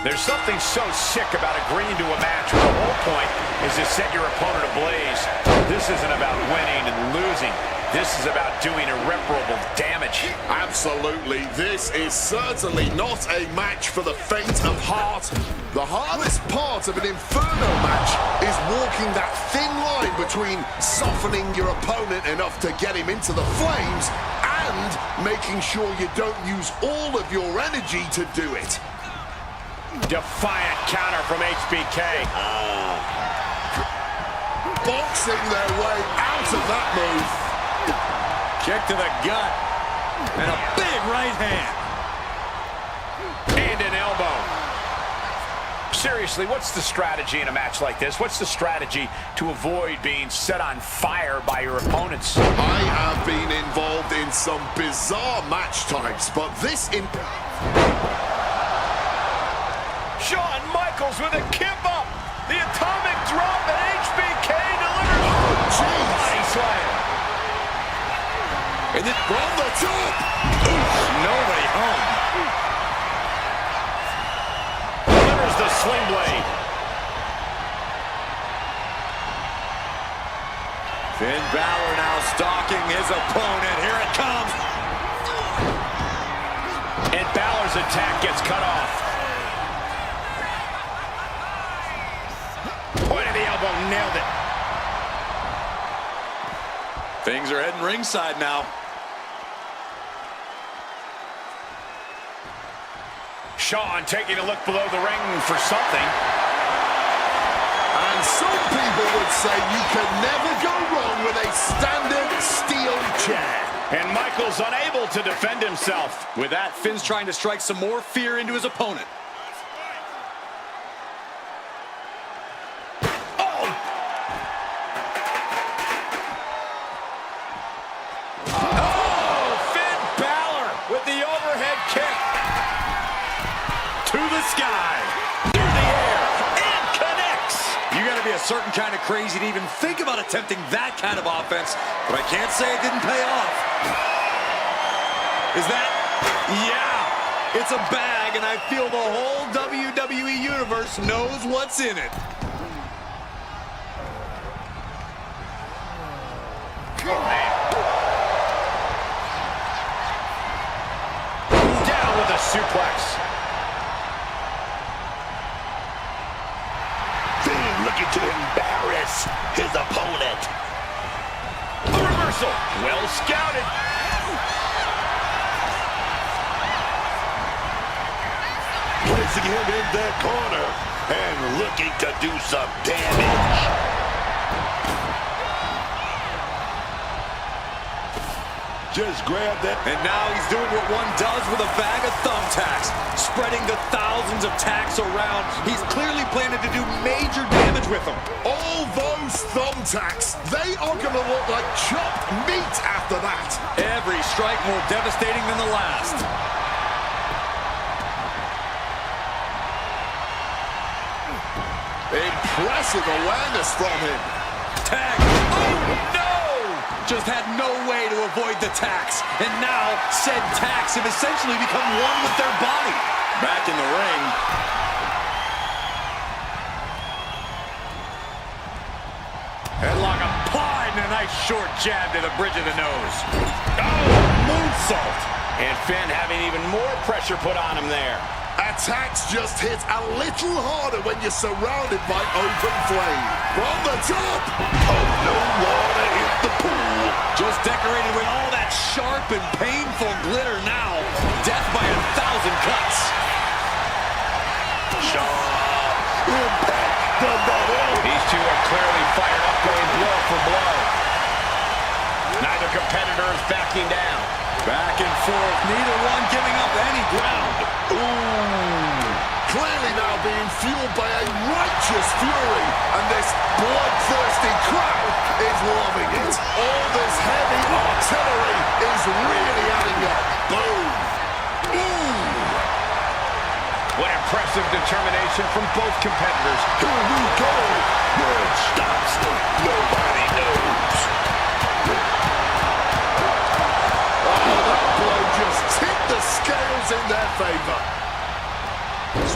There's something so sick about agreeing to a match where the whole point is to set your opponent ablaze. This isn't about winning and losing. This is about doing irreparable damage. Absolutely. This is certainly not a match for the faint of heart. The hardest part of an Inferno match is walking that thin line between softening your opponent enough to get him into the flames and making sure you don't use all of your energy to do it. Defiant counter from HBK. Boxing their way out of that move. Kick to the gut. And a big right hand. And an elbow. Seriously, what's the strategy in a match like this? What's the strategy to avoid being set on fire by your opponents? I have been involved in some bizarre match types, but this in... Shawn Michaels with a kip up. The atomic drop, and HBK delivers. Oh, jeez. Body slam. And then from the top. Oof, nobody home. Delivers the sling blade. Finn Balor now stalking his opponent. Here it comes. And Balor's attack gets cut off. Point of the elbow, nailed it. Things are heading ringside now. Shawn taking a look below the ring for something. And some people would say you can never go wrong with a standard steel chair. And Michaels unable to defend himself. With that, Finn's trying to strike some more fear into his opponent. Sky through the air and connects. You got to be a certain kind of crazy to even think about attempting that kind of offense, but I can't say it didn't pay off. Is that? Yeah, it's a bag, and I feel the whole WWE universe knows what's in it. Oh, man. Down with a suplex. Looking to embarrass his opponent. A reversal. Well scouted. Placing him in their corner and looking to do some damage. Just grab that. And now he's doing what one does with a bag of thumbtacks, spreading the thousands of tacks around. He's clearly planning to do major damage with them. All those thumbtacks, they are going to look like chopped meat after that. Every strike more devastating than the last. Impressive awareness from him. Tag. Oh, no! Just had no way to avoid the tacks. And now, said tacks have essentially become one with their body. Back in the ring. Headlock applied and a nice short jab to the bridge of the nose. Oh, moonsault. And Finn having even more pressure put on him there. Attacks just hit a little harder when you're surrounded by open flame. From the top. Oh, no water in the pool. Just decorated with all that sharp and painful glitter now. Death by 1,000 cuts. Shawn, impact the battle. These two are clearly fired up, going blow for blow. Neither competitor is backing down. Back and forth, neither one giving up any ground. Ooh. Clearly now being fueled by a righteous fury, and this bloodthirsty crowd is loving it. All this heavy artillery is really adding up. Boom. Ooh. What impressive determination from both competitors. Here we go. Where it stops, nobody knows. Oh, that blow just tipped the scales in their favor.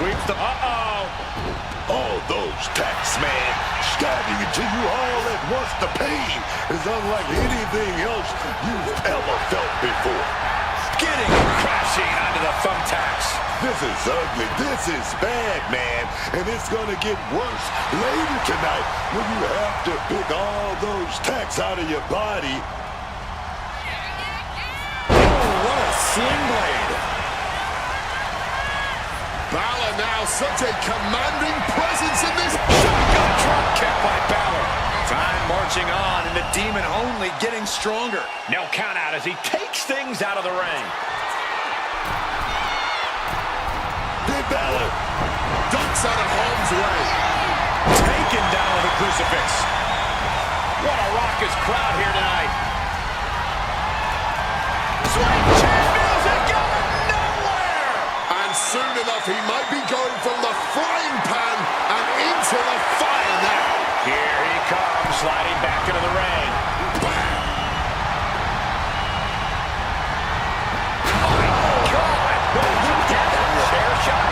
Sweeps the... All those tacks, man, stabbing into you all at once. The pain is unlike anything else you've ever felt before. Getting crashing onto the thumbtacks. This is ugly. This is bad, man. And it's going to get worse later tonight when you have to pick all those tacks out of your body. Oh, what a sling blade. Balor now such a commanding presence in this. Shotgun drop kick by Balor. Time marching on, and the demon only getting stronger. No count out as he takes things out of the ring. Big Balor Ducks out of harm's way. Taken down with a crucifix. What a raucous crowd here tonight. Swing champions and going nowhere. And soon enough, he might be going from the frying pan and into the fire now. Here he comes, sliding back into the ring. Chair shot.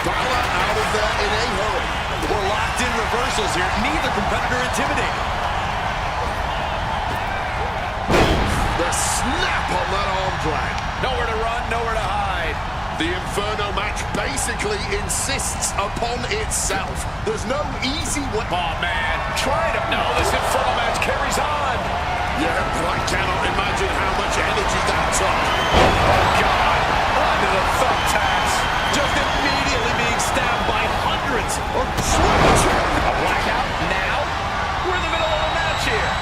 Balor out of there in a hurry. We're locked in reversals here. Neither competitor intimidating. The snap on that arm drag. Nowhere to run, nowhere to hide. The Inferno match basically insists upon itself. There's no easy way. Oh, man. Try to... No, this Inferno match carries on. Yeah, but I cannot imagine how much energy that took. Oh, God. Onto the thumbtacks. Just immediately being stabbed by hundreds. Or switch. A blackout now? We're in the middle of a match here.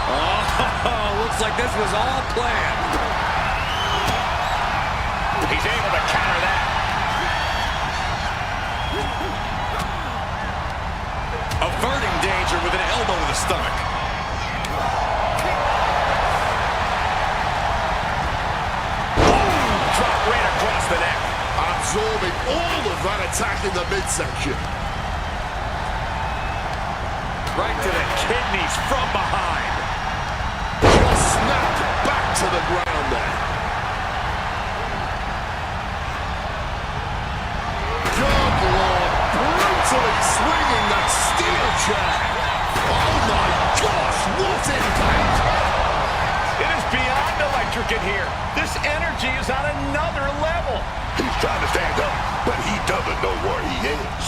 Oh, looks like this was all planned. He's able to counter that. Averting danger with an elbow to the stomach. Drop right across the neck. Absorbing all of that attack in the midsection. Right to the kidneys from behind. Just snapped back to the ground there. Good Lord, brutally swinging that steel chair. Oh my gosh, what impact! It is beyond electric in here. This energy is on another level. He's trying to stand up, but he doesn't know where he is.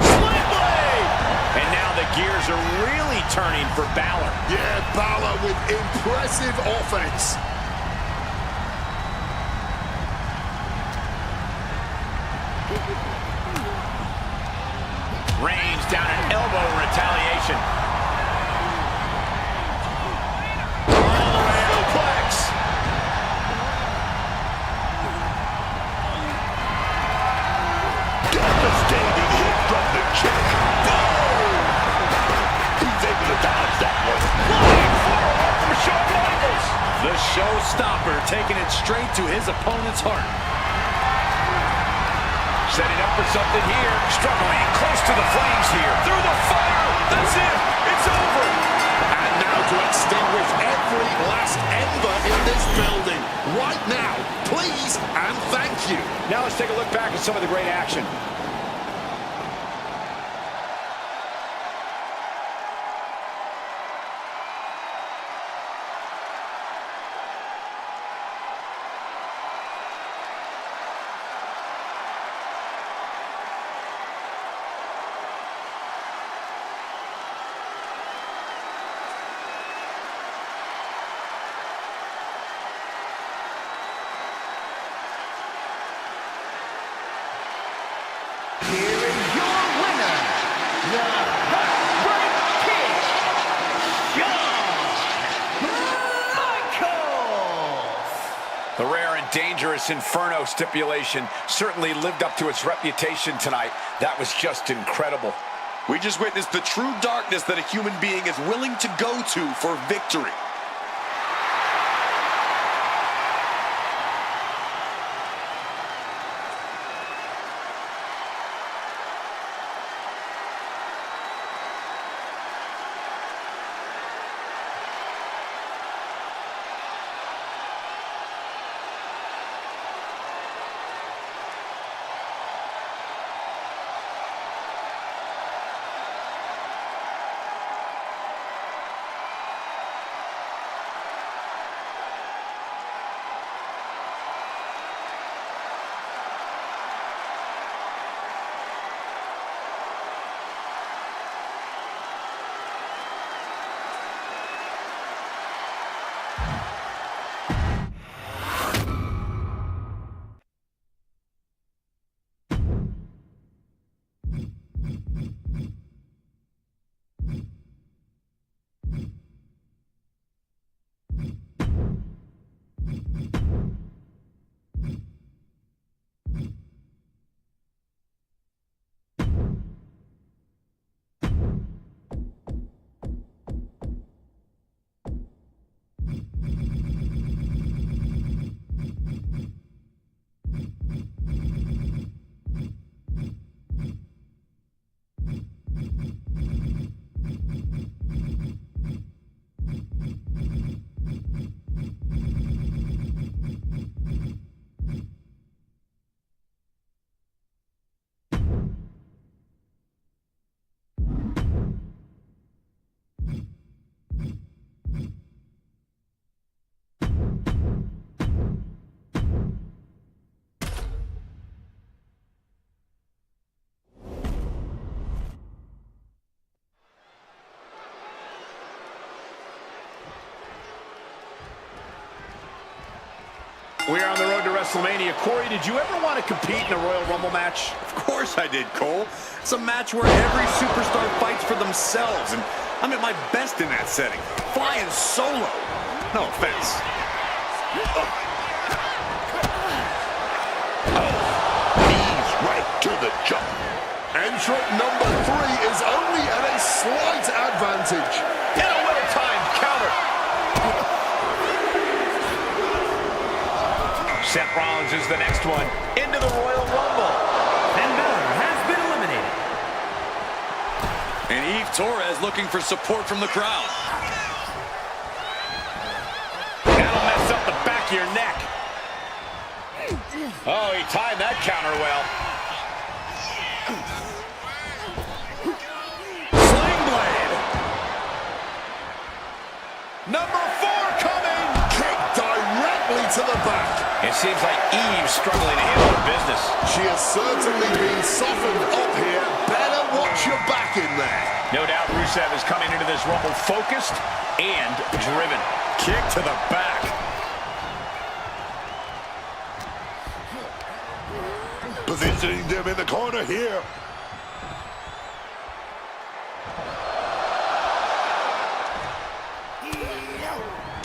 Split blade! And now the gears are really turning for Balor. Yeah, Balor with impressive offense. Reigns down an elbow in retaliation. Devastating hit from the kick. Boom! He's able to dodge that one. Flying forward from Shawn Michaels. The showstopper taking it straight to his opponent's heart. Setting up for something here. Struggling close to the flames here. Through the fire. That's it. It's over. And now to extinguish every last ember in this building. Right now, please and thank you. Now let's take a look back at some of the great action. Here is your winner, the Heartbreak Kid, Shawn Michaels. The rare and dangerous Inferno stipulation certainly lived up to its reputation tonight. That was just incredible. We just witnessed the true darkness that a human being is willing to go to for victory. We are on the road to WrestleMania. Corey, did you ever want to compete in a Royal Rumble match? Of course I did, Cole. It's a match where every superstar fights for themselves, and I'm at my best in that setting. Flying solo. No offense. Knees right to the jump. Entrant number 3 is only at a slight advantage. And a well-timed counter. Seth Rollins is the next one into the Royal Rumble. Finn Balor has been eliminated. And Eve Torres looking for support from the crowd. That'll mess up the back of your neck. Oh, he timed that counter well. Sling blade. Number 4 coming. Kick directly to the back. It seems like Eve's struggling to handle her business. She has certainly been softened up here. Better watch your back in there. No doubt Rusev is coming into this Rumble focused and driven. Kick to the back. Positioning them in the corner here.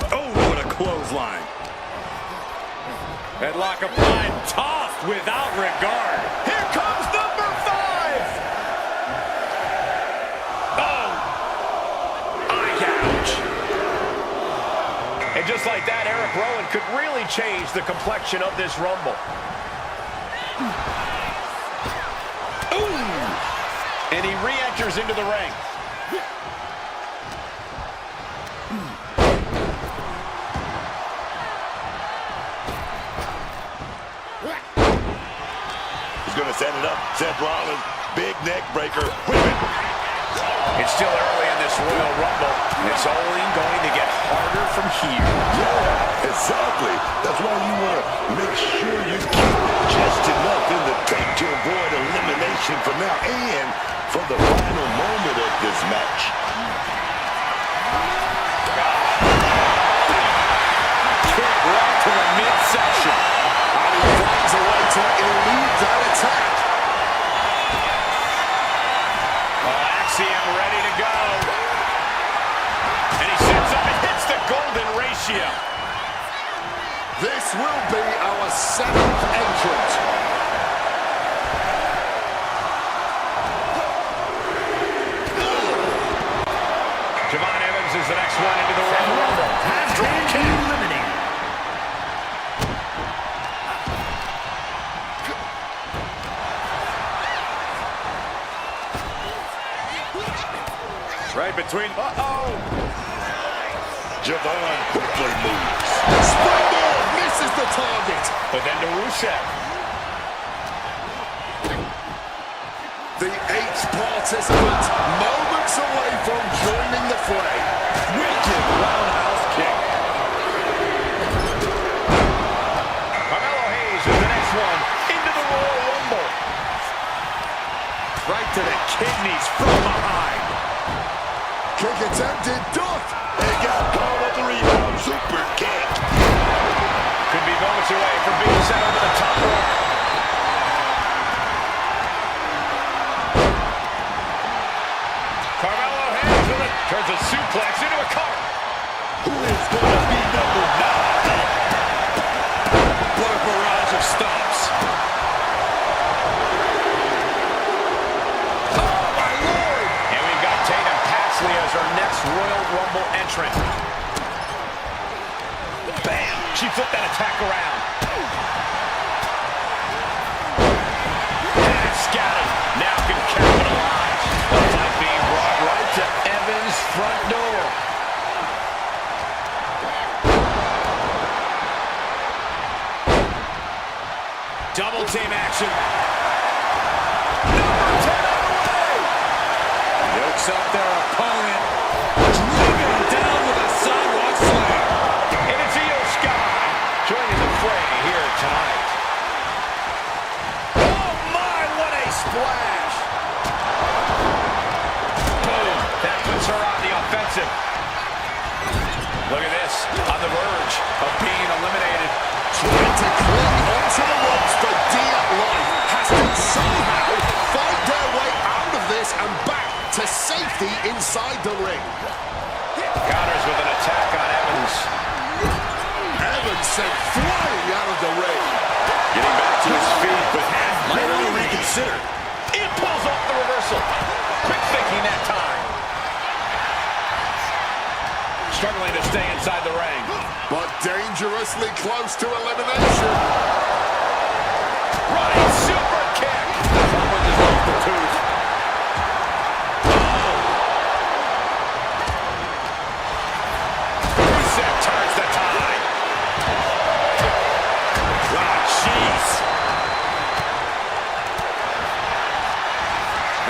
Oh, what a clothesline. Headlock applied, tossed without regard. Here comes number 5. Oh, eye gouge. And just like that, Eric Rowan could really change the complexion of this Rumble. Ooh. And he re-enters into the ring. He's going to set it up. Seth Rollins, big neck breaker. Women. It's still early in this Royal Rumble. It's only going to get harder from here. Yeah, exactly. That's why you want to make sure you keep just enough in the tank to avoid elimination for now and for the final moment of this match. Kick right to the midsection. And he finds a way to elude that attack. Axiom ready to go. And he sets up and hits the golden ratio. This will be our 7th entrant. Javon Evans is the next one into the Royal Rumble. Has been eliminated. Right between. Uh-oh. Javon quickly moves. Springboard misses the target. But then to Rusev. The 8th participant, moments away from joining the fray. Wicked roundhouse kick. Carmelo Hayes is the next one into the Royal Rumble. Right to the kidneys from behind. Kick attempted, duck. They got caught on the rebound. Super kick. Could be moments away from being sent over the top rope. Carmelo Hayes with it. Turns a suplex into a cover. Who is going to be number 9? What a barrage of stomps. And we've got Tatum Paxley as our next Royal Rumble entrant. Bam! She flipped that attack around. And scattered. Now can capitalize. The fight being brought right to Evans' front door. Double team action. Number 10 on the way. Yokes up their opponent. Driving him down with a sidewalk slam. And it's Io Sky joining the fray here tonight. Oh my, what a splash. Boom, that puts her on the offensive. Look at this, on the verge of being eliminated. Trying inside the ring. Counters with an attack on Evans. Evans sent flying out of the ring. Getting back to his feet, but Might want to reconsider. it pulls off the reversal. Quick thinking that time. Struggling to stay inside the ring. But dangerously close to elimination. Running super kick. Someone just lost the tooth. Rusev turns the tide. Oh, jeez.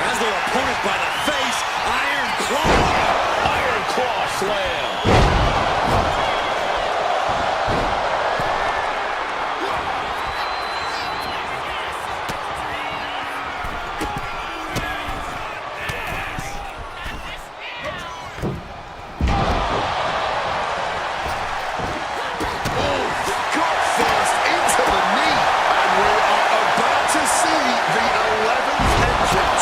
As their opponent by the face, Iron Claw. Iron Claw slam. Got first into the knee. And we are about to see the 11th entrant.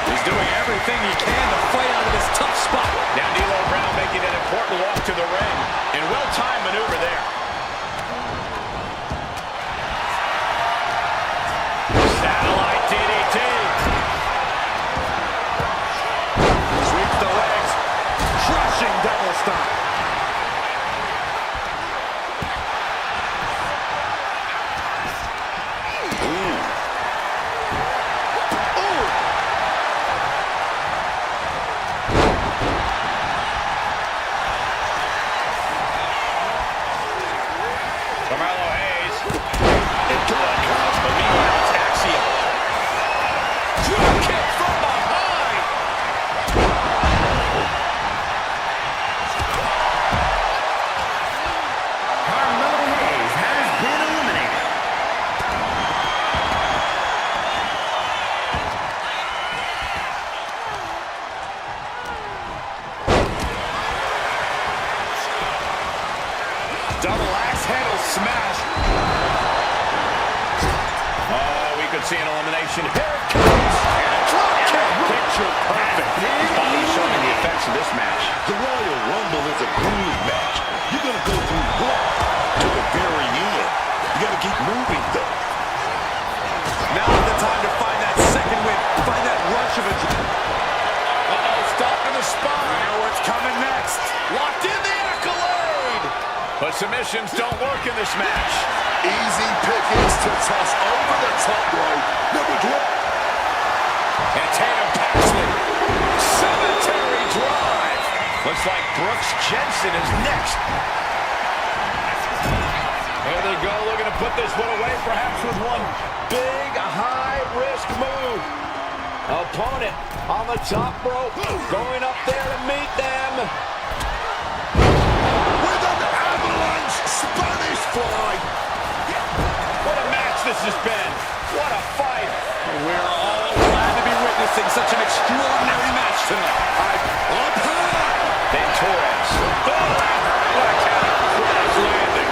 He's doing everything he can to fight out of this tough spot. Now D'Lo Brown making an important walk to the ring. And well-timed maneuver there. Satellite DDT. Sweeps the legs. Crushing double stomp. Carmelo Hayes into a counter, but meanwhile it's Axiom. Drop kick from behind. Carmelo Hayes has been eliminated. Double axe handle smash. Oh, we could see an elimination. Here it comes. And a drop kick. Picture perfect. His body showing the effects of this match. The Royal Rumble is a groove match. You're going to go through blood to the very end. You got to keep moving, though. Now is the time to find that second win. Find that rush of adrenaline. Uh-oh, stop in the spine. I know what's coming next. Locked in the accolade. But submissions don't work in this match. Easy pickings to toss over the top rope. Number 12. And Tatum Paxley. Cemetery drive. Looks like Brooks Jensen is next. There they go, looking to put this one away, perhaps with one big, high-risk move. Opponent on the top rope, going up there to meet them. With an avalanche Spanish fly. What a match this has been. What a fight. We're all glad to be witnessing such an extraordinary match tonight. Up high. Then Torres. Oh, what a counter. Crash landing.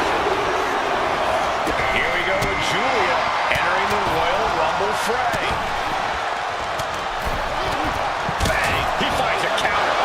Here we go with Julia entering the Royal Rumble fray. Bang! He finds a counter.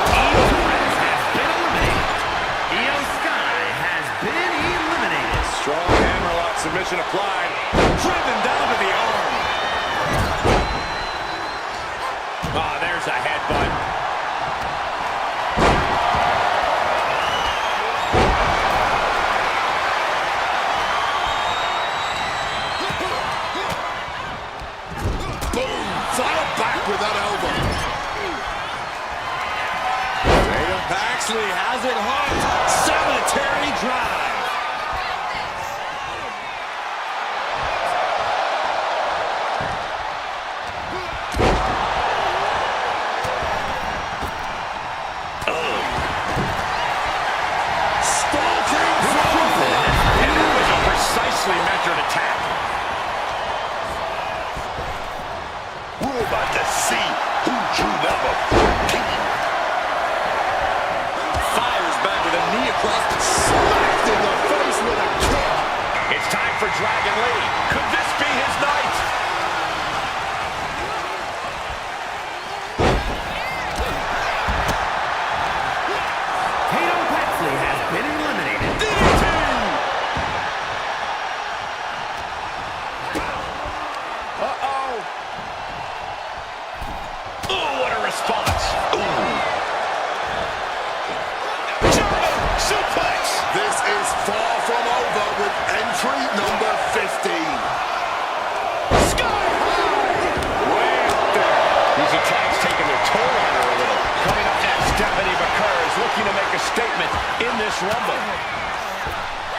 make a statement in this Rumble.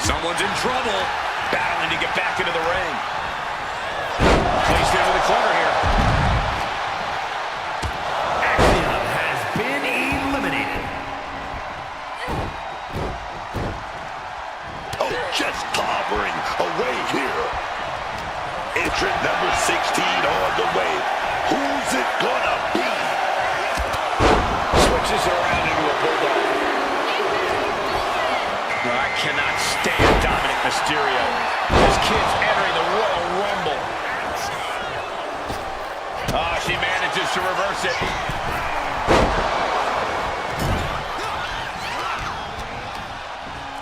Someone's in trouble. Battling to get back into the ring. Placed into the corner here. Axiom has been eliminated. Oh, just clobbering away here. Entrant number 16 on the way. Who's it gonna be? Switches around into a bulldog. I cannot stand Dominic Mysterio. This kid's entering the Royal Rumble. Oh, she manages to reverse it.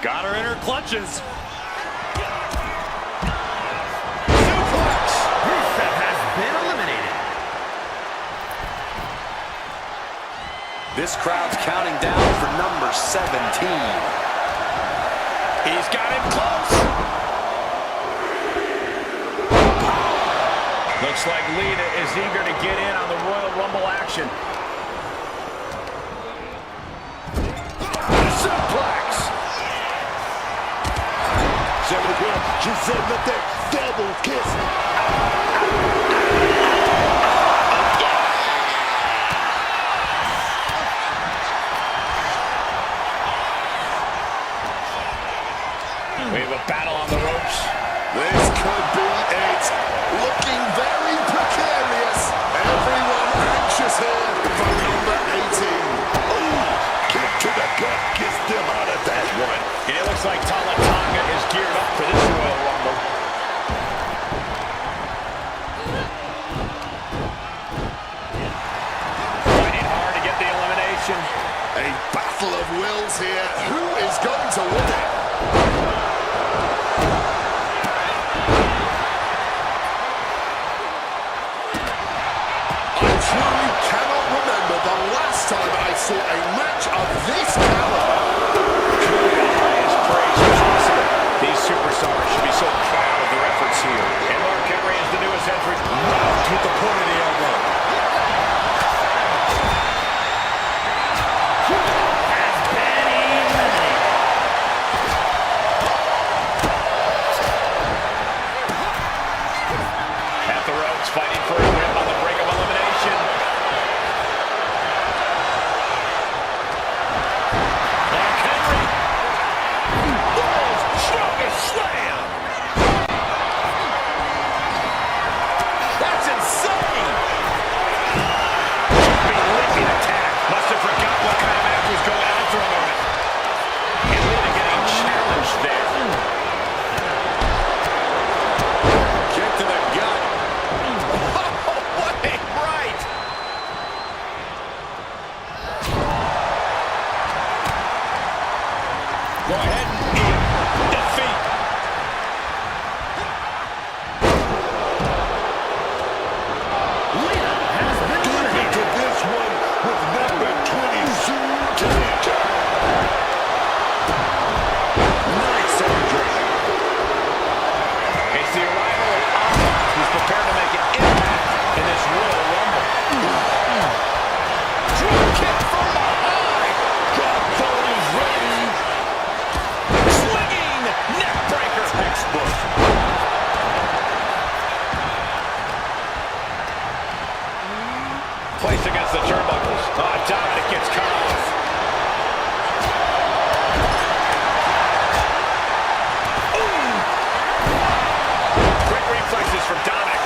Got her in her clutches. Suplex. Rusev has been eliminated. This crowd's counting down for number 17. He's got him close. Looks like Lita is eager to get in on the Royal Rumble action. Suplex. Just setting up that double kiss. We have a battle on the ropes. This could be it. Looking very precarious. Everyone anxious here for number 18. Oh, kick to the gut gets them out of that one. It looks like Tama Tonga is geared up for this Royal Rumble. Fighting hard to get the elimination. A battle of wills here. Who is going to win it? I truly cannot remember the last time I saw a match of this caliber. Truly the highest praise possible. These superstars should be so proud of their efforts here. And Mark Henry is the newest entrant. Knocked with the point of the elbow. Has been eliminated. At the ropes, fighting for a grip on the brink of elimination. Mark Henry. World's strongest slam. That's insane. Jumping, leaping attack. Must have forgotten what kind of match was going on for a moment. And Lita getting challenged there. Kick to the gut. What a right! Go ahead and defeat. Lita has been Get eliminated. into this one with number 20 soon to enter. Nice surgery. It's the arrival of Asuka, who's prepared to make an impact in this Royal Rumble. Drop kick from behind. Drop phone is ready. Swinging neck breaker. Textbook. Placed against the turnbuckles. Oh, Dominic gets cut off. Quick reflexes from Dominic.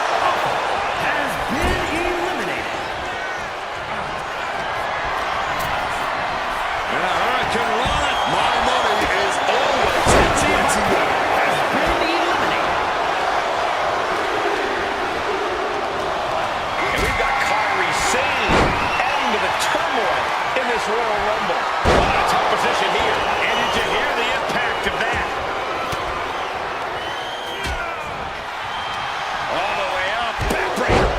Has been eliminated. And a hurricane run. My money is always on 21. Has been eliminated. And we've got Kyrie Sane adding to the turmoil in this Royal Rumble. What a tough position here. And did you hear the impact of that? All the way up. Backbreaker.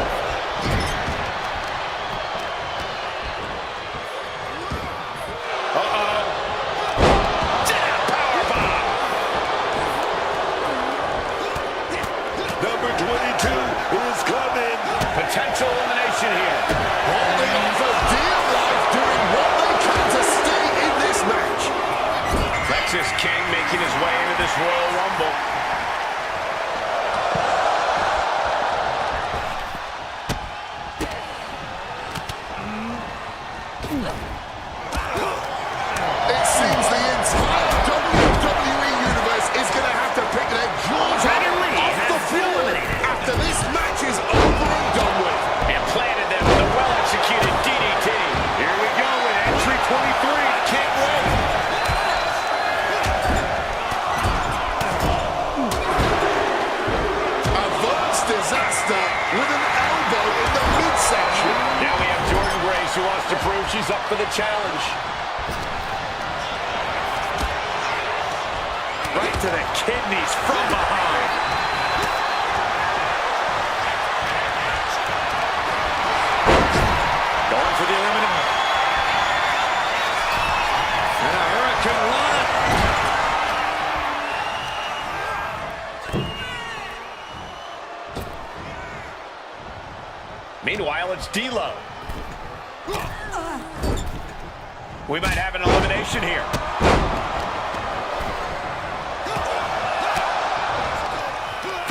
Uh-oh. Down powerbomb. Number 22 is coming. Potential elimination here. Holding on for dear life, doing what they can to stay in this match. He's up for the challenge. Right to the kidneys from behind. Going for the elimination. And a hurricane run. Meanwhile, it's D'Lo. We might have an elimination here.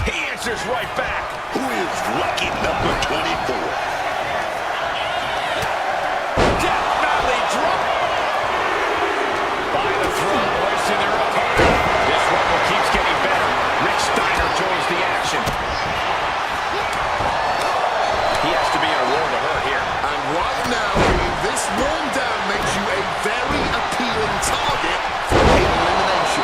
He answers right back. Who is lucky number 24? Death Valley drop. By the throat, hoisting their opponent. This rumble keeps getting better. Rick Steiner joins the action. He has to be in a world of hurt here. And right now, this warm down makes you a very appealing target for elimination.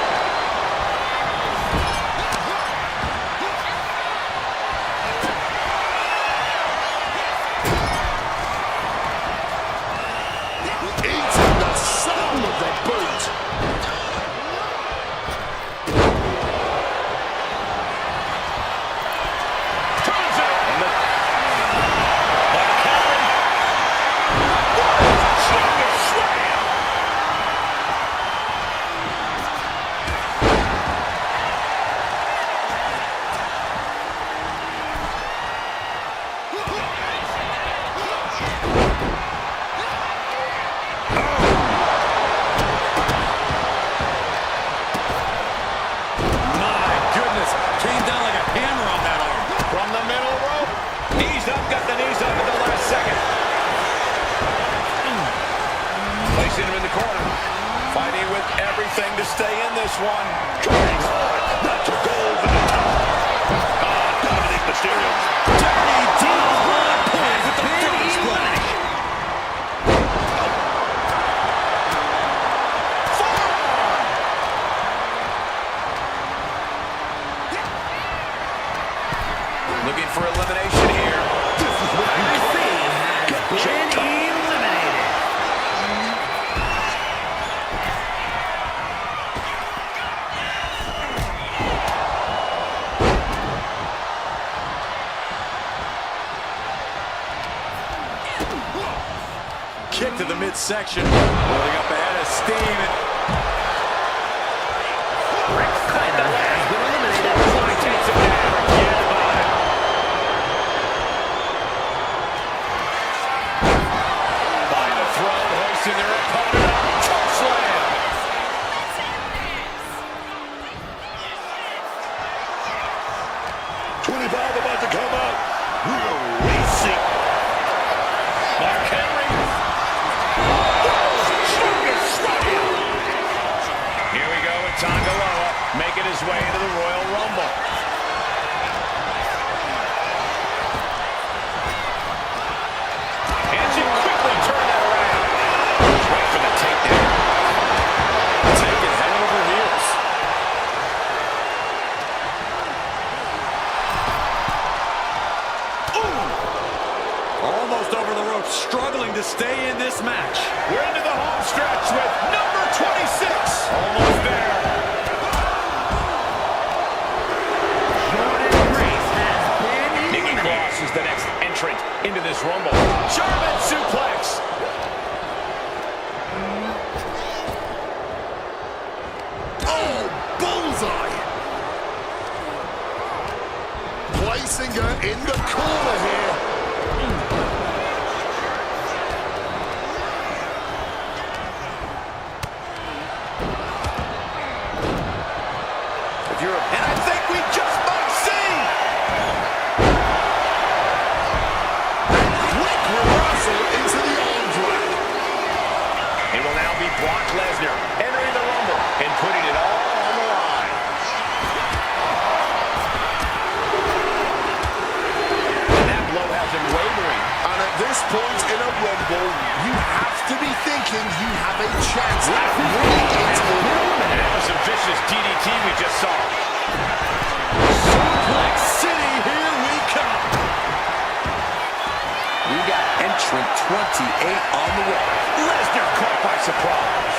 Eating the soul of the boot. Turns it. Placing him in the corner. Fighting with everything to stay in this one. Trying hard not to go over the top. Dominic Mysterio. Dirty D-Blood pulls with the frog splash. Looking for elimination here. This is what you call Been eliminated. Kick to the midsection. Building up ahead of steam. Rick Steiner has been eliminated. Takes it down. Forget about it. By the throat, hoisting their opponent up. Choke slam. 25 about to come out. We are racing. Mark Henry. Here we go with Tongaloa making his way into the Royal Rumble. And she quickly turned that around. Right for the takedown. Taking head over heels. Almost over the ropes, struggling to stay in this match. We're into the home stretch with number 26. Almost there. Jordan Grace has been Nikki eliminated. Cross is the next entrant into this Rumble. German suplex. Oh, bullseye! Placing her in the corner here. And I think we just might see. Quick reversal into the arm drag. It will now be Brock Lesnar entering the Rumble and putting it all on the line. And that blow has him wavering. And at this point in a Rumble, you have to be thinking you have a chance at winning it all. And that was some vicious DDT we just saw. Suplex City, here we come. We got entrant on the way. Lesnar caught by surprise.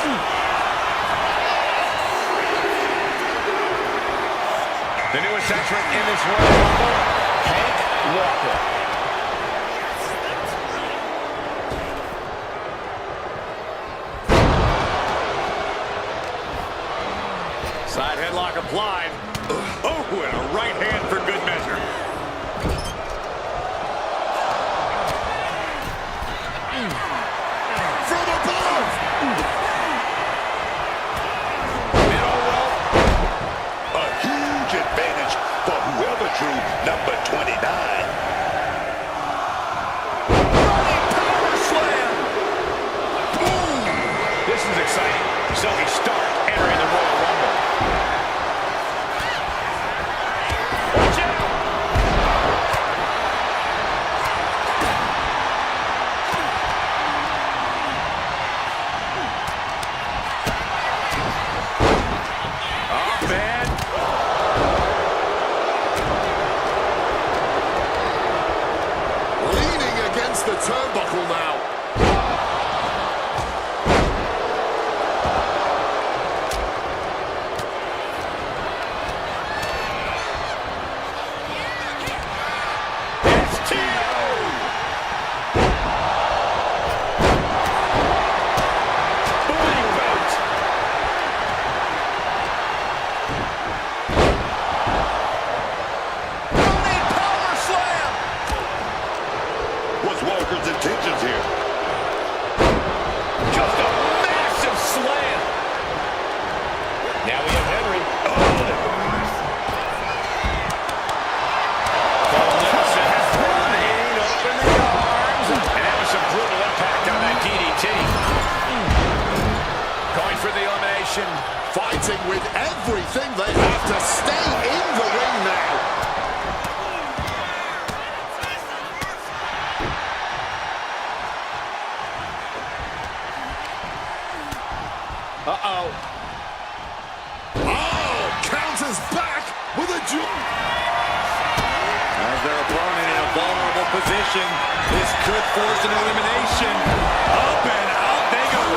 The newest entrant in this Royal Rumble, Hank Walker. Side headlock applied. Oh, and a right hand for good measure. From above! Middle rope. A huge advantage for whoever drew number 29. Running power slam. Boom. This is exciting. Zoe Stark entering the Royal Rumble. Watch out. Oh, man. Leaning against the turnbuckle now. What's Walker's intentions here? Just a massive slam. Now we have Henry. Cole Nelson has laid open the arms. And that was some brutal impact on that DDT. Going for the elimination. Fighting with everything they have to stay in the ring now. Uh-oh. Oh, counters back with a jump. As their opponent in a vulnerable position, this could force an elimination. Up and out they go.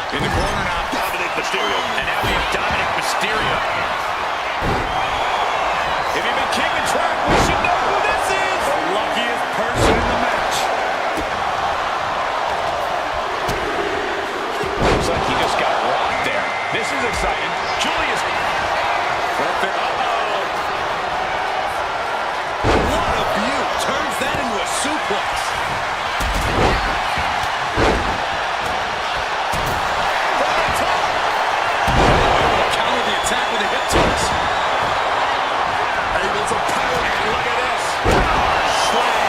In the corner now, Dominic Mysterio. And now we have Dominic Mysterio. If you've been keeping track, we should know who this is. The luckiest person in the match. Looks like he just got rocked there. This is exciting. Julius. Perfect. Uh-oh. what a view. Turns that into a suplex. From the top. Counter the attack with a hip toss. Able to power. Look at this. Power slam.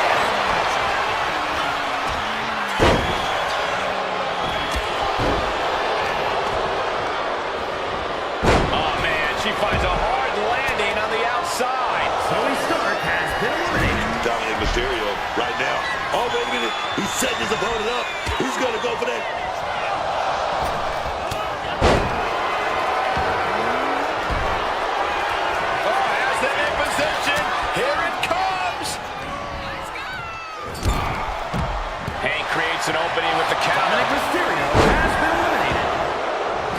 Oh, man, she finds a hard landing on the outside. Zoe Stark has been eliminated. Dominic Mysterio right now. Oh, wait a minute. He's setting his opponent up. He's going to go for that. Oh, has them in position. Here it comes. Hank creates an opening with the counter. Dominic Mysterio has been eliminated.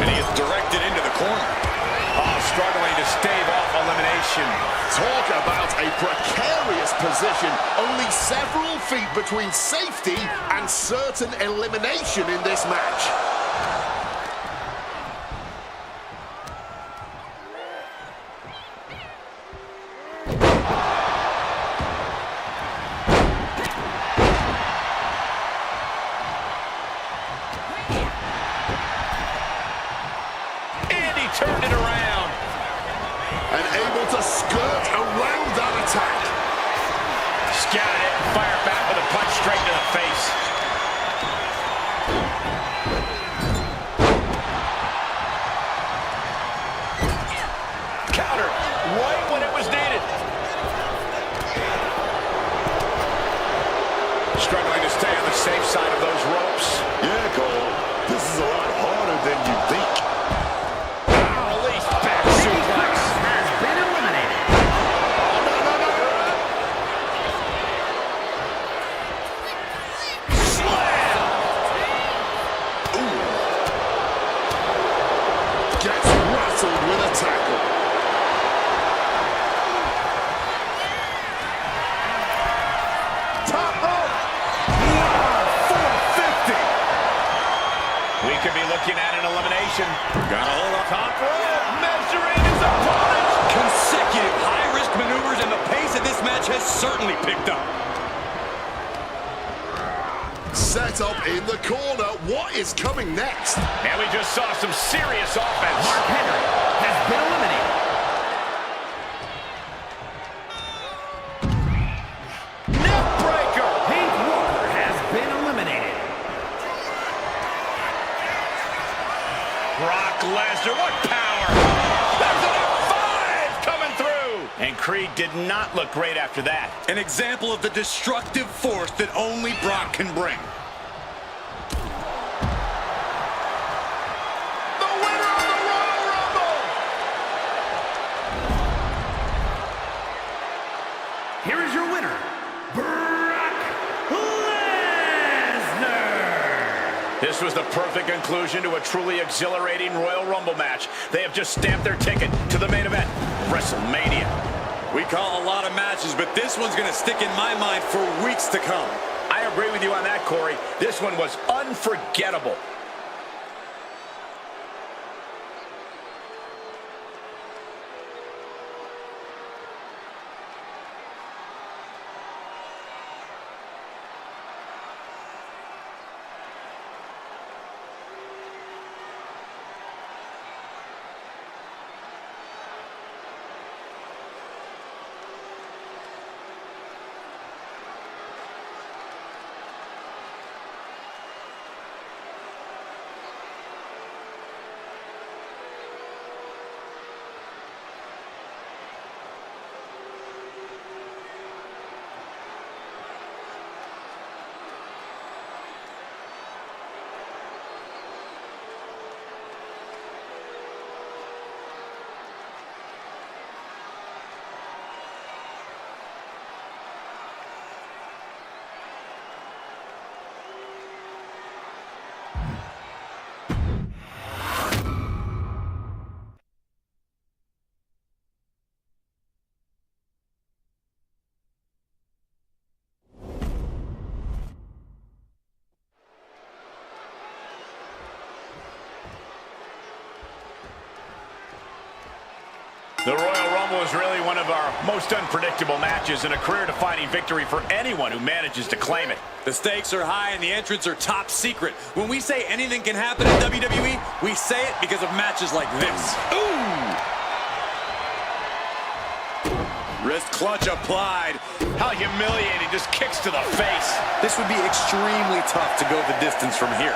And he is directed into the corner. Oh, struggling to stave off elimination. Talk about a precarious position. Only several feet between safety and certain elimination in this match. And he turned it around. And able to skirt around that attack. Scouted it and fired back with a punch straight to the face. Countered right when it was needed. Struggling to stay on the safe side of those ropes. Yeah, Cole. This is a lot harder than you think. Release back suplex. Has been eliminated. Oh, no, no, no. tackle. Top rope. Wow, 450. We could be looking at an elimination. Got a hold of Top rope, measuring his opponent. consecutive high-risk maneuvers, and the pace of this match has certainly picked up. Set up in the corner. What is coming next? And we just saw some serious offense. Mark Henry has been eliminated. Neck breaker. Hank Walker has been eliminated. Brock Lesnar, what power. There's an F5 coming through. And Creed did not look great after that. An example of the destructive force that only Brock can bring. The winner of the Royal Rumble. Here is your winner, Brock Lesnar. This was the perfect conclusion to a truly exhilarating Royal Rumble match. They have just stamped their ticket to the main event, WrestleMania. We call a lot of matches, but this one's going to stick in my mind for weeks to come. I agree with you on that, Corey. This one was unforgettable. The Royal Rumble is really one of our most unpredictable matches and a career-defining victory for anyone who manages to claim it. The stakes are high and the entrants are top secret. When we say anything can happen in WWE, we say it because of matches like this. Ooh! Wrist clutch applied. How humiliating, just kicks to the face. This would be extremely tough to go the distance from here.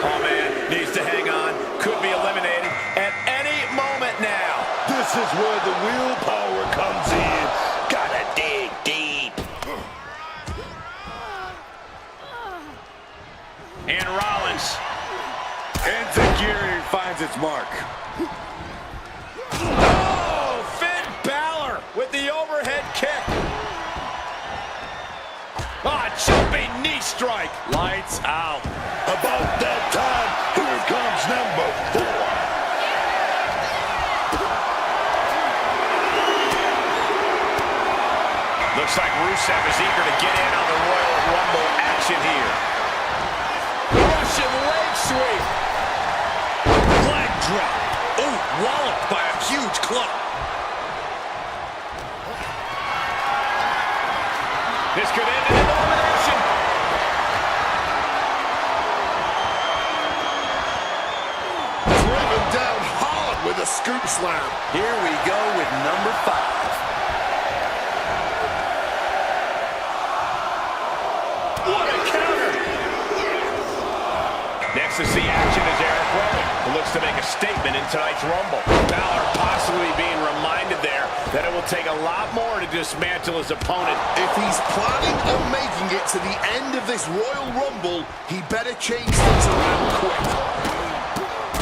Oh, man, needs to hang on. Could be eliminated at any moment now. This is where the willpower comes in. Gotta dig deep. And Rollins. Insecurity finds its mark. Oh, Finn Balor with the overhead kick. Ah, jumping knee strike. Lights out. About that time, here comes number 4. Looks like Rusev is eager to get in on the Royal Rumble action here. Russian leg sweep. Leg drop. Oh, walloped by a huge club. This could end in an elimination. Driven down hard with a scoop slam. Here we go with number 5. What a counter. Next to see action is Eric Rowan, who looks to make a statement in tonight's Rumble. Balor possibly being reminded there that it will take a lot more to dismantle his opponent. If he's planning on making it to the end of this Royal Rumble, he better change things around quick.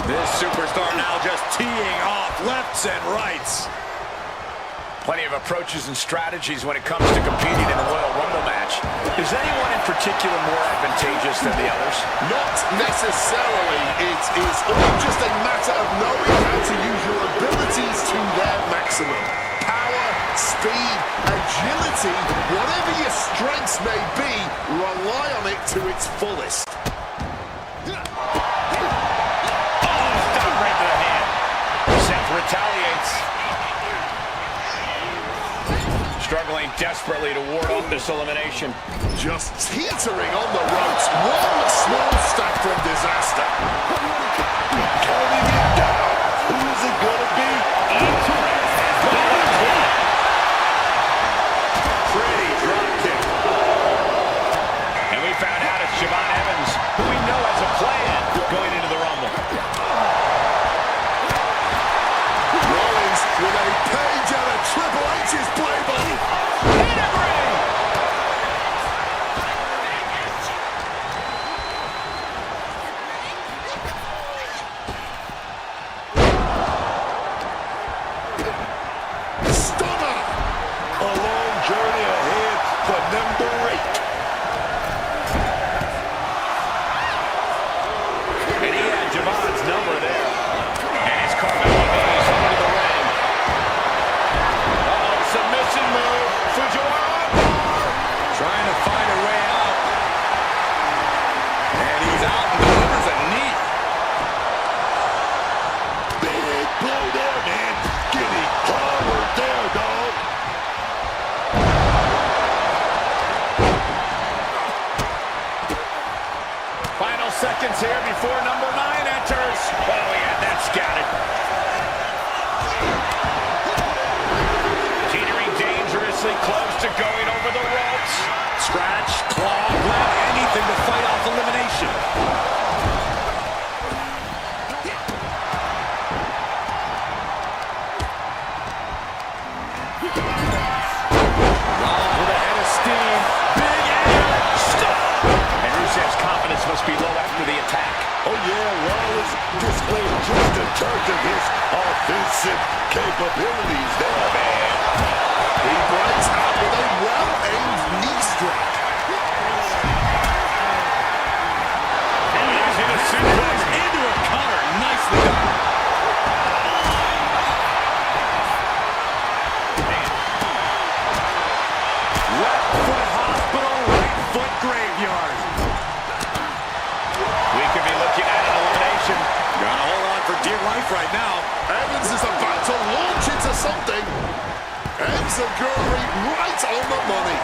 This superstar now just teeing off lefts and rights. Plenty of approaches and strategies when it comes to competing in the Royal Rumble match. match. Is anyone in particular more advantageous than the others? Not necessarily. It is all just a matter of knowing how to use your abilities to their maximum. Power, speed, agility, whatever your strengths may be, rely on it to its fullest. Right to the hand. Seth retaliates. Struggling desperately to ward off this elimination. Just teetering on the ropes. One small step from disaster. Counting it down. Who is it going to be? Pretty drop kick. And we found out it's Javon Evans, who we know has a plan going into the Rumble. Rollins with a page out of Triple H's playbook. Stunner! A long journey ahead for number 8. And he had Javon's number there. And his Carmelo Hayes into the ring. Uh-oh, submission move for Javon. Trying to find a way out. And he's out and delivers a knee. Big blow there, man. Getting forward there, dog. Final seconds here before number 9 enters. Oh, he had that scouted. Teetering dangerously close to going over the ropes. Scratch, claw, grab, anything to fight off elimination. Rollins with a head of steam. Big air. Stop. And Rusev's confidence must be low after the attack. Oh, yeah, Rollins displayed just a touch of his offensive capabilities there, man. He breaks out with a well-aimed knee strike. Using a suplex into a counter. Nicely done. Left foot hospital, right foot graveyard. We could be looking at an elimination. Gotta hold on for dear life right now. Evans is about to launch into something. Enziguri right on the money.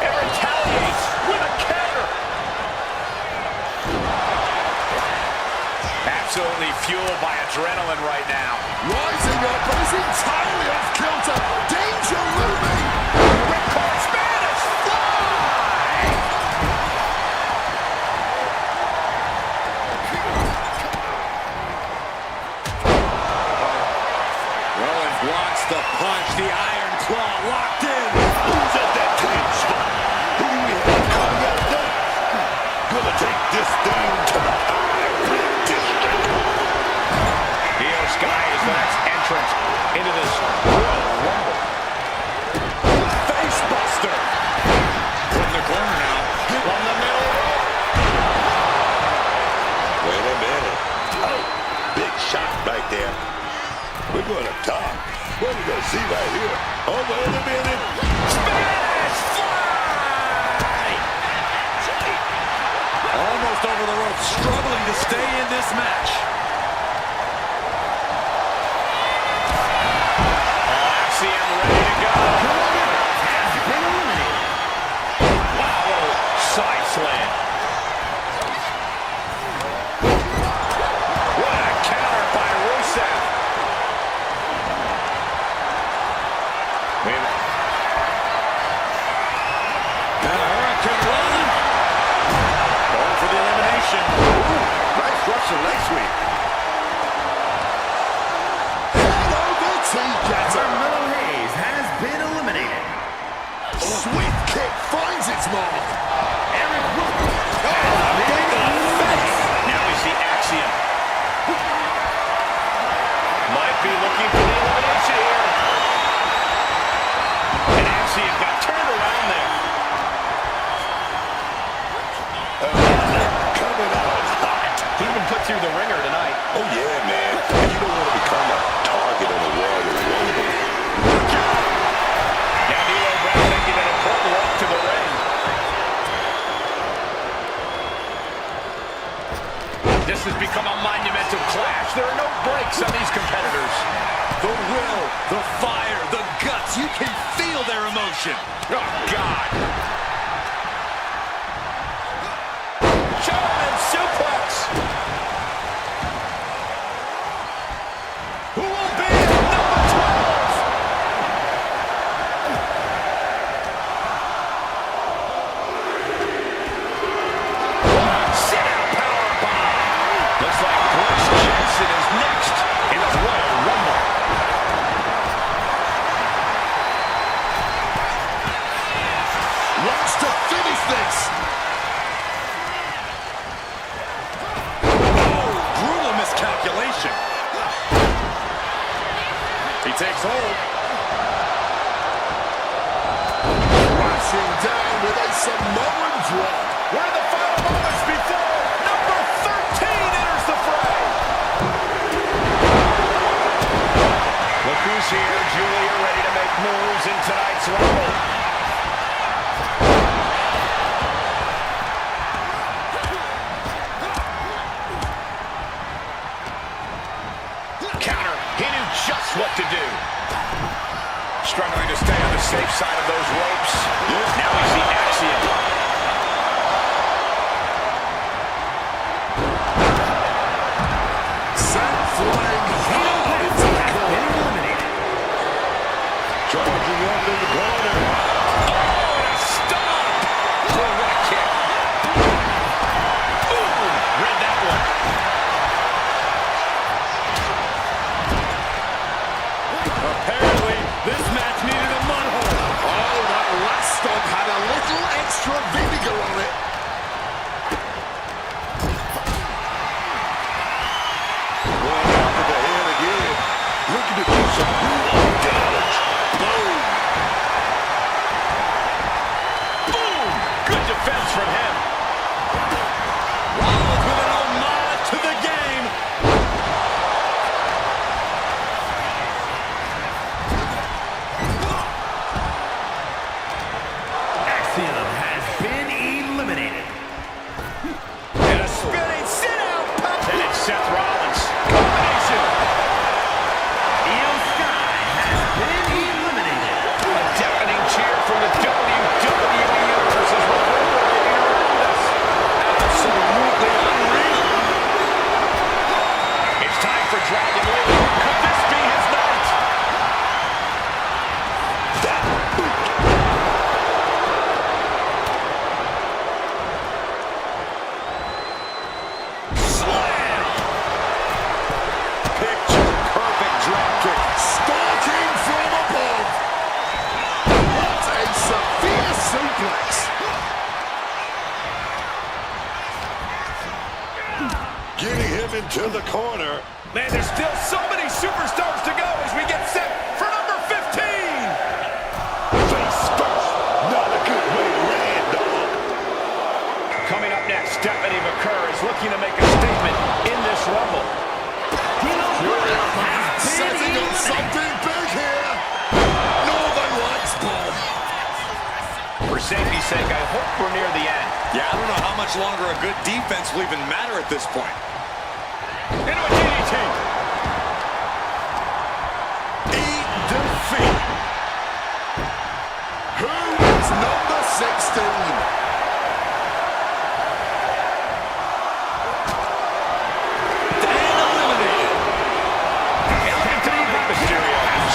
And retaliates with a counter. Absolutely fueled by adrenaline right now. Rising up, but is entirely off kilter. Danger looming. Ripcord Spanish fly. Rollins blocks the punch. The iron claw locked in. Who's at that clean spot? Who do we have coming out there? Gonna take this thing to the high district. Io Sky is the next entrant into this Royal Rumble. Face buster. Put in the corner now. From the middle. Wait a minute. Oh, big shot right there. We're going to top. What are we going to see right here? Oh, wait a minute. Spanish fly. Almost over the rope, struggling to stay in this match. Axiom ready to go. Has been eliminated. Wow, what a side slam. What a counter by Rusev. Hurricane Run. Going for the elimination. Ooh, nice Russian leg sweep. has become a monumental clash. There are no breaks on these competitors. The will, the fire, the guts. You can feel their emotion. Oh, God. German suplex. Who will be number 12? Sit-out powerbomb. Looks like Bruce Jensen is next in the Royal Rumble. Wants to finish this. Oh, brutal miscalculation. He takes hold. Crashing down with a Samoan drop. We're in the final moments before number 13 enters the fray. Look who's here. Julia ready to make moves in tonight's Rumble. Counter. He knew just what to do. Struggling to stay on the safe side of those ropes. Now he's the Axiom. Sent flying hard into the corner. Charging up in the corner. Oh, and a stop! Oh, what a kick. Ooh, read that one. Apparently, this match needed a mud hole. Oh, that last stop had a little extra vinegar on it. Going after the head again. Looking to do some real damage. Boom. Boom! Good defense from him. Rollins with an homage to the game. Axiom has been eliminated. And a spinning sit-out. And it's Seth Rollins. Combination. Io Sky has been eliminated. A deafening cheer from the WWE Universe is reverberating around us. Absolutely unreal. It's time for Dragon Lee. Could this be his night? Slam! Picture perfect drop kick. Starting from above. What a severe suplex. Getting him into the corner. Man, there's still so many superstars to go as we get set for number 15. Face first. Not a good way to land, dog. Coming up next, Stephanie McCurr is looking to make a statement in this Rumble. Setting up something big here. Northern Lights bomb. For safety's sake, I hope we're near the end. Yeah, I don't know how much longer a good defense will even matter at this point. Into a DDT. Eat defeat. Who is number 16?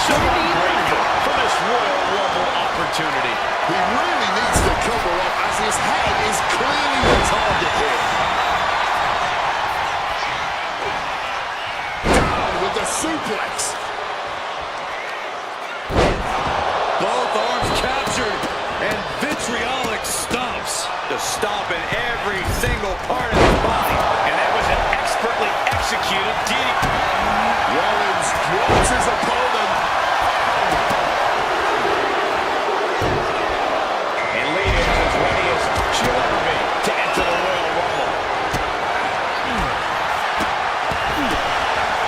So grateful for this Royal Rumble opportunity. He really needs to cover up as his head is clearly the target here. Down with the suplex. Both arms captured and vitriolic stomps. To stomp in every single part of his body. And that was an expertly executed DDT. Rollins drops his opponent. And Lee is as ready as she'll ever be to enter the Royal Rumble.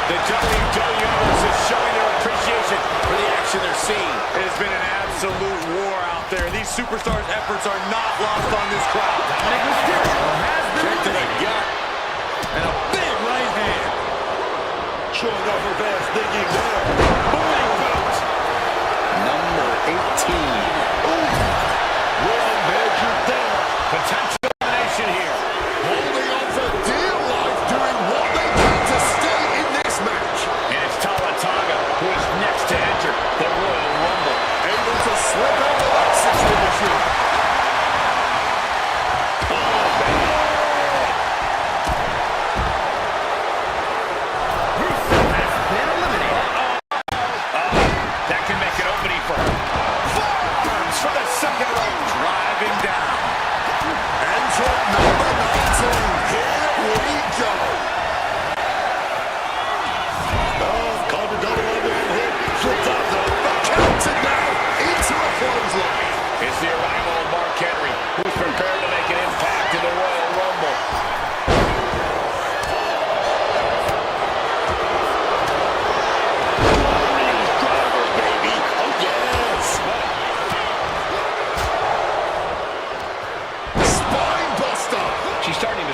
The WWE Universe is showing their appreciation for the action they're seeing. It has been an absolute war out there. These superstars' efforts are not lost on this crowd. Dominic Mysterio has been Kick to the eliminated. gut. And a big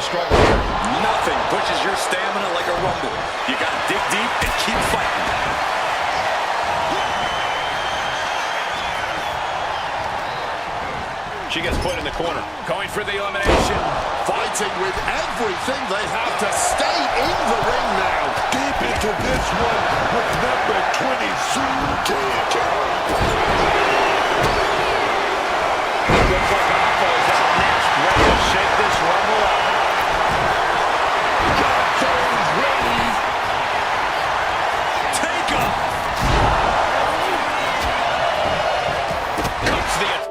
to struggle here. Nothing pushes your stamina like a rumble. You got to dig deep and keep fighting. She gets put in the corner. Going for the elimination. Fighting with everything they have to stay in the ring now. Deep into this one with number 20, Sue. Looks like Alpha is up next, ready to shake this rumble up. Got those ready. Take up. Cuts the